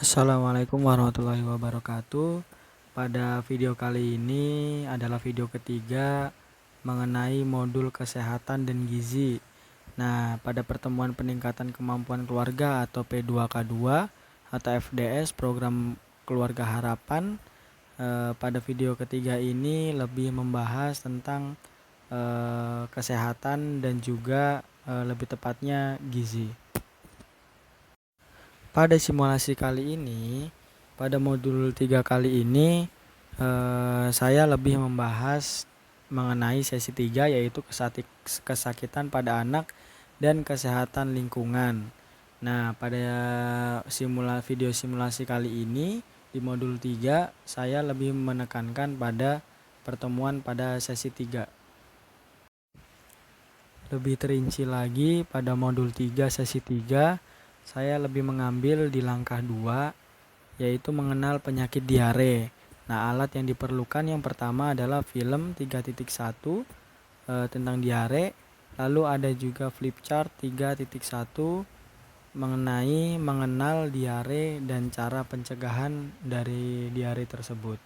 Assalamualaikum warahmatullahi wabarakatuh. Pada video kali ini adalah video ketiga mengenai modul kesehatan dan gizi. Nah, pada pertemuan peningkatan kemampuan keluarga atau P2K2 atau FDS program Keluarga Harapan, pada video ketiga ini lebih membahas tentang kesehatan dan juga lebih tepatnya gizi. Pada simulasi kali ini, pada modul 3 kali ini, saya lebih membahas mengenai sesi 3 yaitu kesakitan pada anak dan kesehatan lingkungan. Nah, pada video simulasi kali ini di modul 3 saya lebih menekankan pada pertemuan pada sesi 3. Lebih terinci lagi pada modul 3 sesi 3 saya lebih mengambil di langkah 2 yaitu mengenal penyakit diare. Nah, alat yang diperlukan yang pertama adalah film 3.1 tentang diare, lalu ada juga flip chart 3.1 mengenai mengenal diare dan cara pencegahan dari diare tersebut.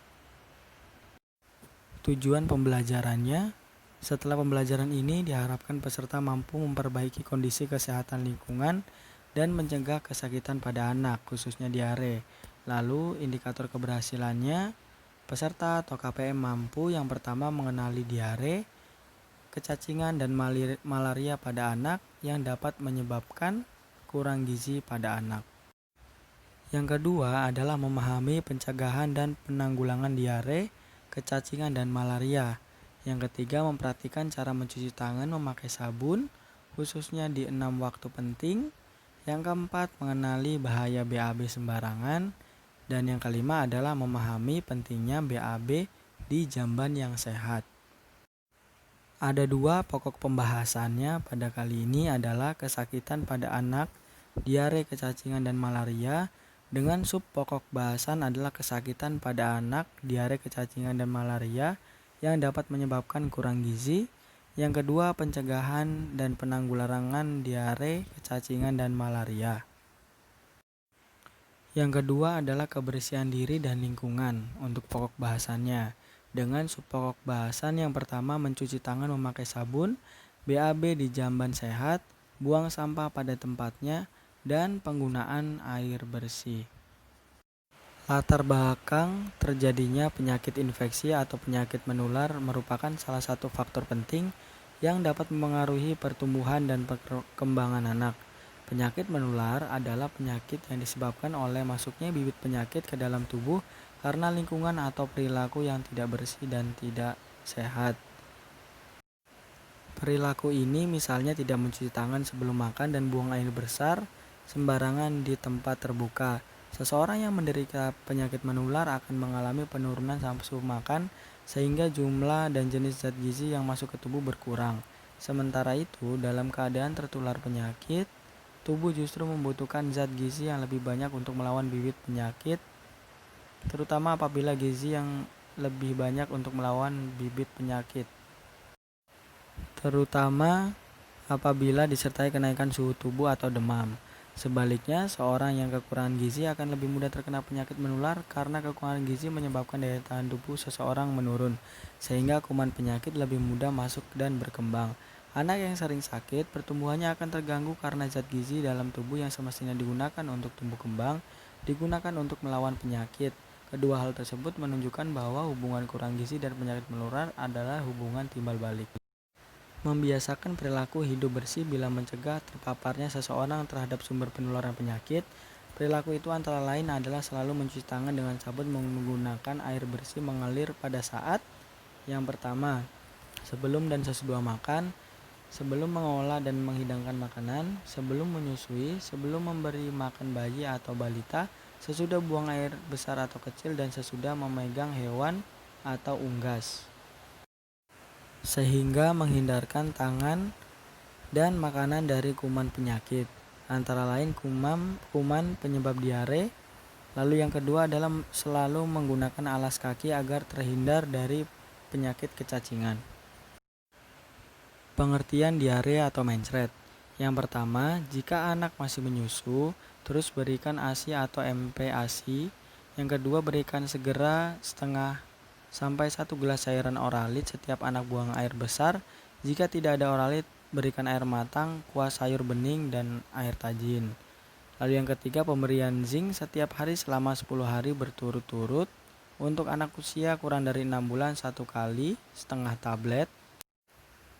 Tujuan pembelajarannya, setelah pembelajaran ini diharapkan peserta mampu memperbaiki kondisi kesehatan lingkungan dan mencegah kesakitan pada anak, khususnya diare. Lalu indikator keberhasilannya, peserta atau KPM mampu yang pertama mengenali diare, kecacingan dan malaria pada anak yang dapat menyebabkan kurang gizi pada anak. Yang kedua adalah memahami pencegahan dan penanggulangan diare, kecacingan dan malaria. Yang ketiga memperhatikan cara mencuci tangan memakai sabun, khususnya di 6 waktu penting. Yang keempat, mengenali bahaya BAB sembarangan. Dan yang kelima adalah memahami pentingnya BAB di jamban yang sehat. Ada dua pokok pembahasannya pada kali ini adalah kesakitan pada anak, diare, kecacingan, dan malaria. Dengan sub pokok bahasan adalah kesakitan pada anak, diare, kecacingan, dan malaria yang dapat menyebabkan kurang gizi. Yang kedua, pencegahan dan penanggulangan diare, kecacingan, dan malaria. Yang kedua adalah kebersihan diri dan lingkungan untuk pokok bahasannya. Dengan subpokok bahasan yang pertama mencuci tangan memakai sabun, BAB di jamban sehat, buang sampah pada tempatnya, dan penggunaan air bersih. Latar belakang terjadinya penyakit infeksi atau penyakit menular merupakan salah satu faktor penting yang dapat memengaruhi pertumbuhan dan perkembangan anak. Penyakit menular adalah penyakit yang disebabkan oleh masuknya bibit penyakit ke dalam tubuh karena lingkungan atau perilaku yang tidak bersih dan tidak sehat. Perilaku ini misalnya tidak mencuci tangan sebelum makan dan buang air besar sembarangan di tempat terbuka. Seseorang yang menderita penyakit menular akan mengalami penurunan nafsu makan sehingga jumlah dan jenis zat gizi yang masuk ke tubuh berkurang. Sementara itu, dalam keadaan tertular penyakit, tubuh justru membutuhkan zat gizi yang lebih banyak untuk melawan bibit penyakit, terutama apabila gizi yang lebih banyak untuk melawan bibit penyakit, terutama apabila disertai kenaikan suhu tubuh atau demam. Sebaliknya, seorang yang kekurangan gizi akan lebih mudah terkena penyakit menular karena kekurangan gizi menyebabkan daya tahan tubuh seseorang menurun, sehingga kuman penyakit lebih mudah masuk dan berkembang. Anak yang sering sakit, pertumbuhannya akan terganggu karena zat gizi dalam tubuh yang semestinya digunakan untuk tumbuh kembang, digunakan untuk melawan penyakit. Kedua hal tersebut menunjukkan bahwa hubungan kurang gizi dan penyakit menular adalah hubungan timbal balik. Membiasakan perilaku hidup bersih bila mencegah terpaparnya seseorang terhadap sumber penularan penyakit. Perilaku itu antara lain adalah selalu mencuci tangan dengan sabun menggunakan air bersih mengalir pada saat yang pertama, sebelum dan sesudah makan, sebelum mengolah dan menghidangkan makanan, sebelum menyusui, sebelum memberi makan bayi atau balita, sesudah buang air besar atau kecil, dan sesudah memegang hewan atau unggas, sehingga menghindarkan tangan dan makanan dari kuman penyakit, antara lain kuman penyebab diare. Lalu yang kedua adalah selalu menggunakan alas kaki agar terhindar dari penyakit kecacingan. Pengertian diare atau mencret. Yang pertama, jika anak masih menyusu, Terus berikan ASI atau MP ASI. Yang kedua, berikan segera setengah sampai 1 gelas cairan Oralit setiap anak buang air besar. Jika tidak ada Oralit, berikan air matang, kuah sayur bening, dan air tajin. Lalu yang ketiga, pemberian zinc setiap hari selama 10 hari berturut-turut. Untuk anak usia kurang dari 6 bulan 1 kali setengah tablet.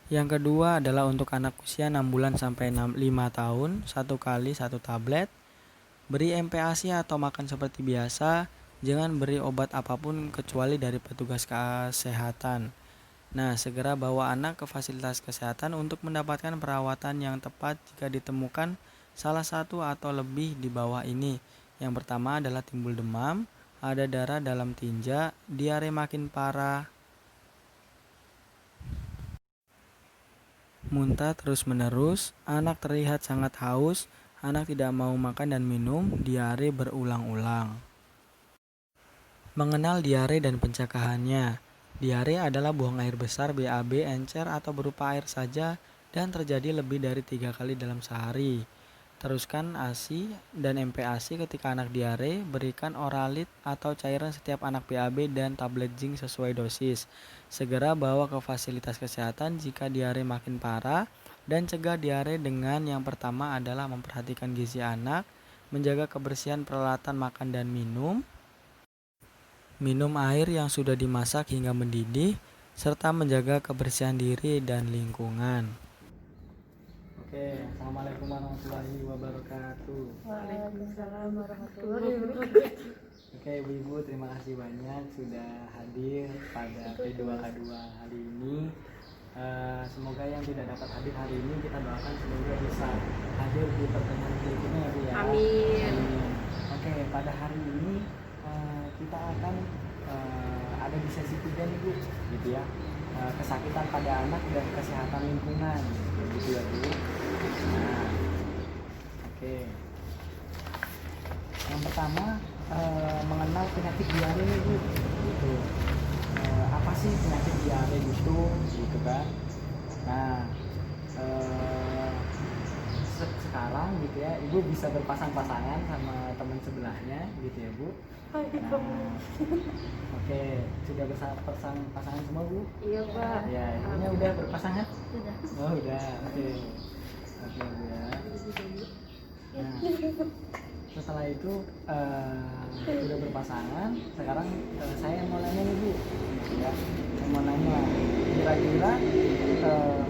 Yang kedua adalah untuk anak usia 6 bulan sampai 5 tahun 1 kali 1 tablet. Beri MPASI atau makan seperti biasa, jangan beri obat apapun kecuali dari petugas kesehatan. Nah, segera bawa anak ke fasilitas kesehatan untuk mendapatkan perawatan yang tepat jika ditemukan salah satu atau lebih di bawah ini. Yang pertama adalah timbul demam, ada darah dalam tinja, diare makin parah, muntah terus-menerus, anak terlihat sangat haus, anak tidak mau makan dan minum, diare berulang-ulang. Mengenal diare dan pencegahannya. Diare adalah buang air besar BAB encer atau berupa air saja dan terjadi lebih dari 3 kali dalam sehari. Teruskan ASI dan MPASI ketika anak diare, berikan Oralit atau cairan setiap anak BAB dan tablet zinc sesuai dosis. Segera bawa ke fasilitas kesehatan jika diare makin parah dan cegah diare dengan yang pertama adalah memperhatikan gizi anak, menjaga kebersihan peralatan makan dan minum air yang sudah dimasak hingga mendidih, serta menjaga kebersihan diri dan lingkungan. Oke, assalamualaikum warahmatullahi wabarakatuh. Waalaikumsalam warahmatullahi wabarakatuh. Oke, ibu-ibu, terima kasih banyak sudah hadir pada P2K2 hari ini. Semoga yang tidak dapat hadir hari ini kita doakan semoga bisa hadir di pertemuan berikutnya ya Bu ya. Amin. Oke, pada hari ini kita akan ada di sesi 3 nih Bu, gitu ya. Kesakitan pada anak dan kesehatan lingkungan, gitu ya Bu. Nah, oke. Yang pertama mengenal penyakit diare nih Bu, gitu. Apa sih penyakit diare itu, gitu kan? Nah, sekarang gitu ya, Ibu bisa berpasang-pasangan sama teman sebelahnya, gitu ya Bu. Nah, oke, sudah pasangan semua Bu? Iya Pak. Ya, ini udah berpasangan? Sudah. Oh udah, oke. Oke Bu ya. Nah, setelah itu udah berpasangan, sekarang saya mau nanya nih Bu, ya. Saya mau nanya, kira-kira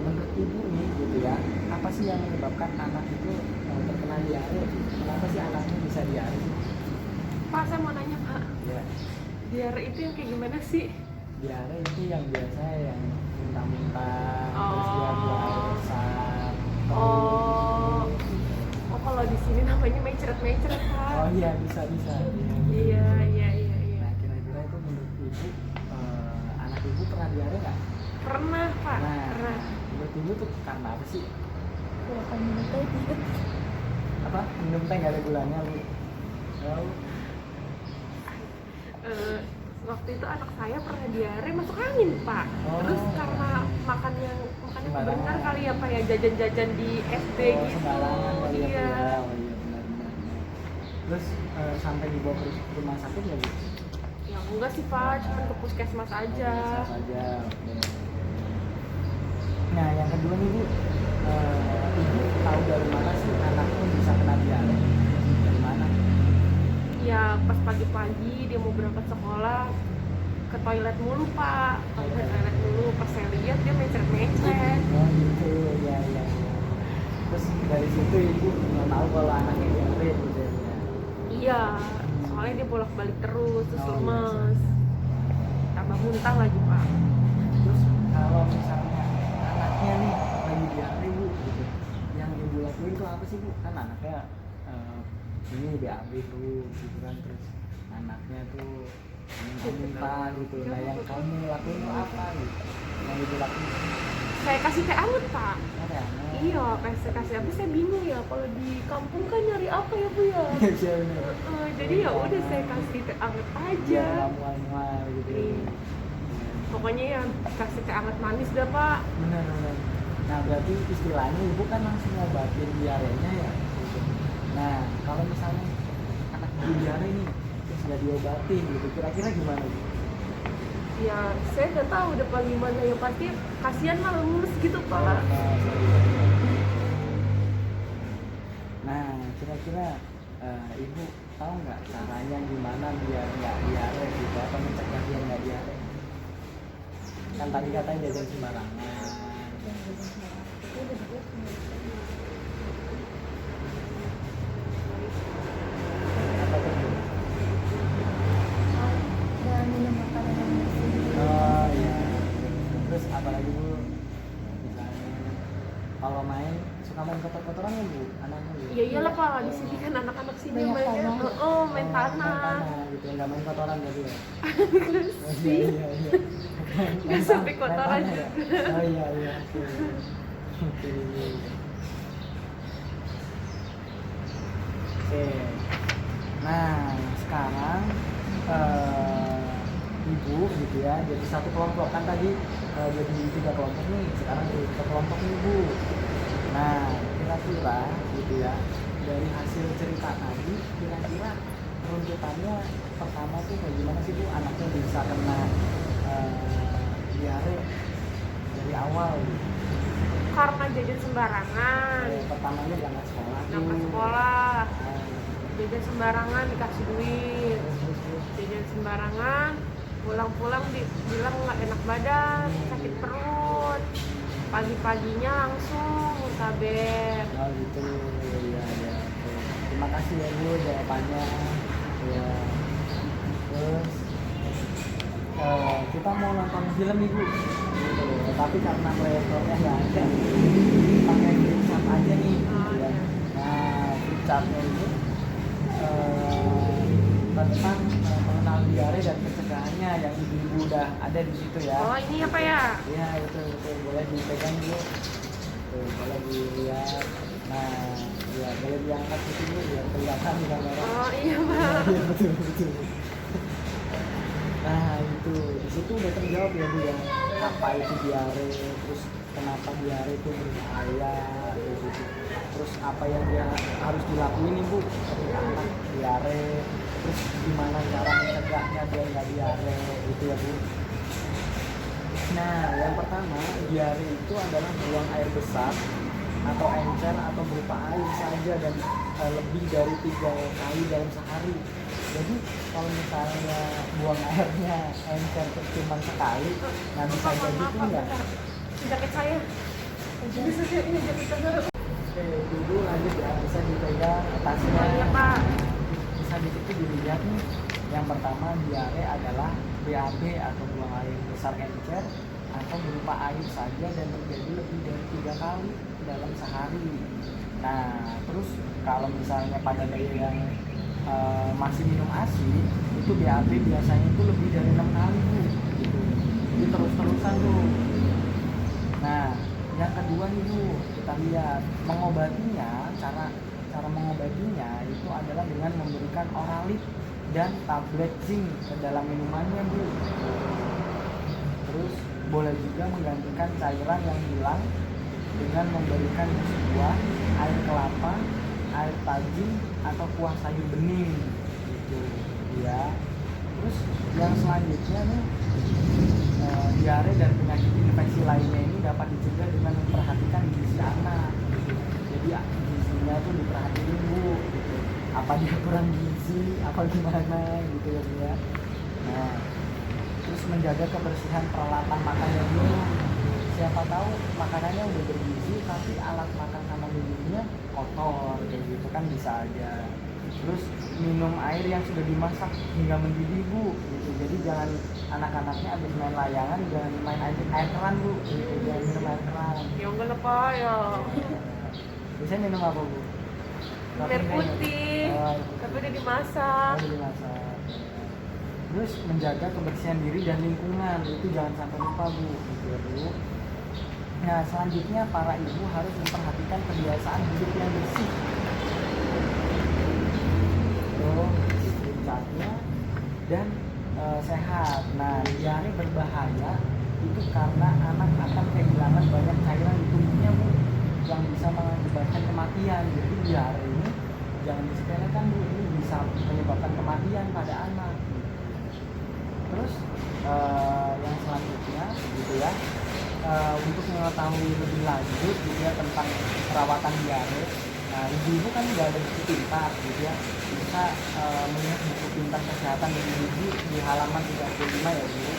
menurut Ibu nih, gitu ya, apa sih yang menyebabkan anak itu terkena diare? Kenapa sih anaknya bisa diare? Pak, saya mau nanya Pak, Ya, diare itu yang kayak gimana sih? diare itu yang biasa yang muntah-muntah, terus dia buang air besar. Oh, kalau di sini namanya meceret-meceret Pak. Oh iya, bisa. Iya. Nah, kira-kira itu menurut Ibu, anak Ibu pernah diare nggak? Pernah Pak. Nah, Pernah. menurut Ibu tuh karena apa sih? Kan minum teh. Apa? Minum teh nggak ada gulanya Bu? Oh, Waktu itu anak saya pernah diare masuk angin Pak. Oh. Terus karena makannya Sembarangan. benar kali ya Pak ya, jajan-jajan di SD gitu. Sembarangan kali ya, Bu, Iya. ya. Oh iya benar. Terus sampai dibawa ke rumah sakit nggak Bu? Ya enggak sih Pak, cuma ke puskesmas aja. Bisa saja. Oke. Nah, yang kedua nih Bu, Ibu tahu dari mana sih anaknya bisa kena diare? Dari mana? Ya pas pagi-pagi dia mau berangkat sekolah ke toilet mulu Pak, ke toilet mulu. Pas saya lihat dia mecret-mecret. Oh gitu, ya. Terus dari situ Ibu nggak tahu kalau anaknya diare gitu ya? Iya, soalnya dia bolak-balik terus, terus Oh, lemes, tambah muntah lagi Pak. Terus kalau misalnya anaknya nih lagi diare Bu, gitu, yang Ibu lakuin tuh apa sih Bu? Kan anaknya ini BAB tuh, gitu kan, terus anaknya tuh muntah gitu. Nah, yang kamu lakuin tuh apa gitu? Yang Ibu lakuin? Saya kasih teh anget Pak. Ada anak. Iya, kasih apa? Saya bingung ya. Kalau di kampung kan nyari apa ya Bu ya? Iya bener. Jadi ya udah saya kasih teh anget aja. Ya nggak mual-mual gitu. Iya. Pokoknya ya kasih teh anget manis dah Pak. Bener. Nah berarti istilahnya Ibu kan langsung ngobatin diarenya ya gitu. Nah, kalau misalnya anak ibu diare nih terus nggak diobatin gitu, kira-kira gimana Bu? Ya saya nggak tahu depan gimana, ya pasti kasihan malah mulus gitu kepala. Nah, kira-kira ibu tahu nggak caranya gimana biar nggak diare gitu, atau mencegah biar nggak diare? Kan tadi katanya jajan sembarangan. Apa tuh Bu? Dan minum makanan yang bersih. Oh iya. Terus apa lagi Bu? Misalnya kalau main suka main kotor-kotoran ya Bu, anaknya Bu? Ya iyalah Pak, di sini kan anak-anak sini Banyak mainnya tanah. main Main tanah. tanah gitu, nggak main kotoran berarti ya? Oh, Sih. iya. Nggak sampai Main kotoran tanah ya? Oh iya. Oke. Oke. Nah, sekarang ibu gitu ya, jadi satu kelompok kan tadi, jadi 3 kelompok nih, sekarang jadi 3 kelompok nih Bu. Nah, kira-kira gitu ya, dari hasil cerita tadi, kira-kira runtutannya pertama tuh kayak gimana sih Bu, anaknya bisa kena diare dari awal gitu. Karena jajan sembarangan, Pertamanya berangkat sekolah tuh. berangkat sekolah, Nah, jajan sembarangan dikasih duit, terus. jajan sembarangan, pulang-pulang bilang nggak enak badan, sakit perut, pagi-paginya langsung muntaber. Oh gitu, ya. Oke. Terima kasih ya Bu jawabannya. Ya. Terus kita mau nonton film nih Bu. Gitu. Tapi karena proyektornya nggak ada, pakai flipchart aja nih. Gitu Oh, ya. iya. Nah, flipchartnya ini tentang mengenal diare dan pencegahannya yang ibu-ibu udah ada di situ ya. Oh ini apa ya? Iya betul, boleh dipegang dulu. Tuh, boleh dilihat. Nah, ya boleh diangkat ke sini biar kelihatan di kamera. Oh iya Pak. Iya betul. Nah itu di situ udah terjawab ya Bu ya. Apa itu diare, terus kenapa diare itu berbahaya, gitu. Terus apa yang dia harus dilakuin nih Bu ketika anak diare, terus gimana cara mencegahnya biar nggak diare, itu ya Bu. Nah, yang pertama, diare itu adalah buang air besar atau encer atau berupa air saja dan lebih dari 3 kali dalam sehari. Jadi kalau misalnya buang airnya encer cuma sekali, nah bisa Pak, jadi maaf itu Pak, enggak. bentar. Jaket saya. Bisa sih ini jaket saya. Oke, dulu lanjut ya, bisa dipegang atasnya. Oh iya Pak. Bisa di situ dilihat nih. Yang pertama, diare adalah BAB atau buang air besar encer atau berupa air saja dan terjadi lebih dari 3 kali dalam sehari. Nah, terus kalau misalnya pada bayi yang masih minum ASI, itu BAB biasanya itu lebih dari 6 kali Bu, gitu. Jadi terus-terusan tuh. Nah, yang kedua nih Bu, kita lihat mengobatinya, cara mengobatinya itu adalah dengan memberikan oralit dan tablet zinc ke dalam minumannya Bu. Terus boleh juga menggantikan cairan yang hilang dengan memberikan jus buah, air kelapa, air tajin atau kuah sayur bening gitu ya. Terus yang selanjutnya nih, diare dan penyakit infeksi lainnya ini dapat dicegah dengan memperhatikan gizi anak gitu. Jadi gizinya tuh diperhatiin Bu gitu. Apa dia kurang gizi, apa gimana gitu ya. Nah, terus menjaga kebersihan peralatan makan dan minum. Siapa tahu makanannya udah bergizi tapi alat makan sama minumnya kotor kayak gitu kan bisa aja. Terus minum air yang sudah dimasak hingga mendidih Bu gitu. Jadi jangan anak-anaknya habis main layangan jangan main air keran Bu gitu. Jangan minum air keran. Ya enggak lah Pak ya. Biasanya minum apa Bu? Air putih. Oh, Tapi udah dimasak. oh, dimasak. Terus menjaga kebersihan diri dan lingkungan itu jangan sampai lupa Bu gitu ya Bu. Nah selanjutnya para ibu harus memperhatikan kebiasaan hidup yang bersih. Tuh puncaknya dan sehat. Nah diare berbahaya itu karena anak akan kehilangan banyak cairan di tubuhnya Bu yang bisa mengakibatkan kematian. Jadi diare ini jangan disepelekan Bu, ini bisa menyebabkan kematian pada anak. Terus yang selanjutnya gitu ya, untuk mengetahui lebih lanjut gitu ya tentang perawatan diare, nah ibu-ibu kan udah ada buku pintar gitu ya, bisa melihat buku pintar kesehatan ibu-ibu di halaman 35 ya Bu.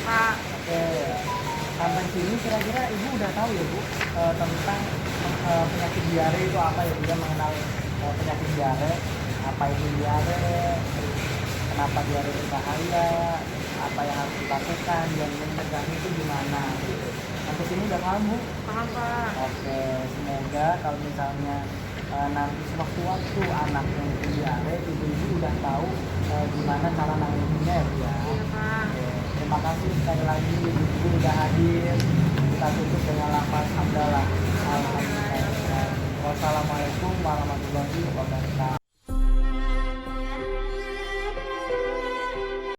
Pak. Oke, sampai sini kira-kira ibu udah tahu ya Bu tentang penyakit diare itu apa ya, dia mengenal penyakit diare, apa itu diare, terus kenapa diare berbahaya, apa yang harus dilakukan, dan mencegahnya itu gimana gitu. Sampai sini udah paham Bu? Paham Pak. Oke, semoga kalau misalnya nanti sewaktu-waktu anaknya itu diare, ibu-ibu udah tahu gimana cara nanganinnya ya Bu ya. Iya Pak. Oke, terima kasih sekali lagi ibu udah hadir. Kita tutup dengan lafaz hamdalah. Alhamdulillah. Wassalamualaikum warahmatullahi wabarakatuh.